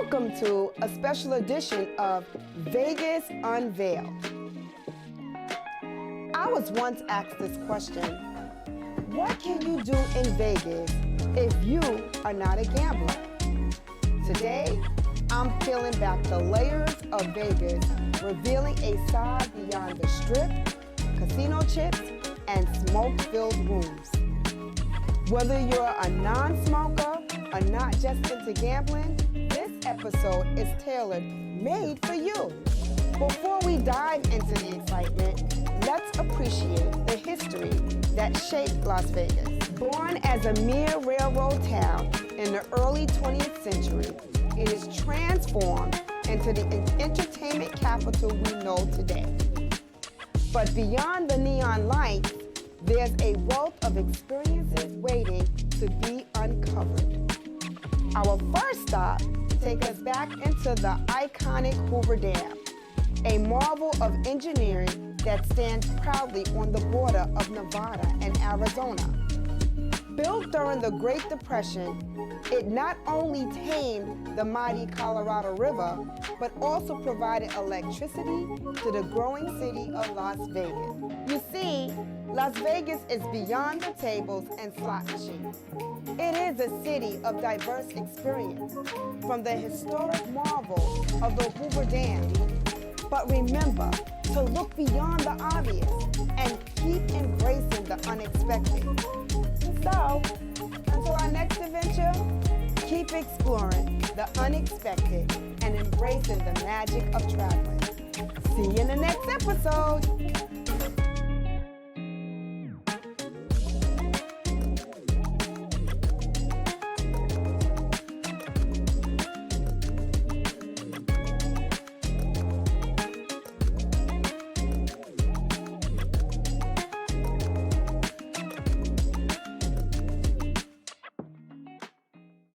Welcome to a special edition of Vegas Unveiled. I was once asked this question: what can you do in Vegas if you are not a gambler? Today, I'm peeling back the layers of Vegas, revealing a side beyond the strip, casino chips, and smoke-filled rooms. Whether you're a non-smoker or not just into gambling, this episode is tailor-made for you. Before we dive into the excitement, let's appreciate the history that shaped Las Vegas. Born as a mere railroad town in the early 20th century, it is transformed into the entertainment capital we know today. But beyond the neon lights, there's a wealth of experiences waiting to be uncovered. Our first stop takes us back into the iconic Hoover Dam, a marvel of engineering that stands proudly on the border of Nevada and Arizona. Built during the Great Depression, it not only tamed the mighty Colorado River, but also provided electricity to the growing city of Las Vegas. You see, Las Vegas is beyond the tables and slot machines. It is a city of diverse experience, from the historic marvel of the Hoover Dam. But remember to look beyond the obvious and keep embracing the unexpected. So, until our next adventure, keep exploring the unexpected and embracing the magic of traveling. See you in the next episode.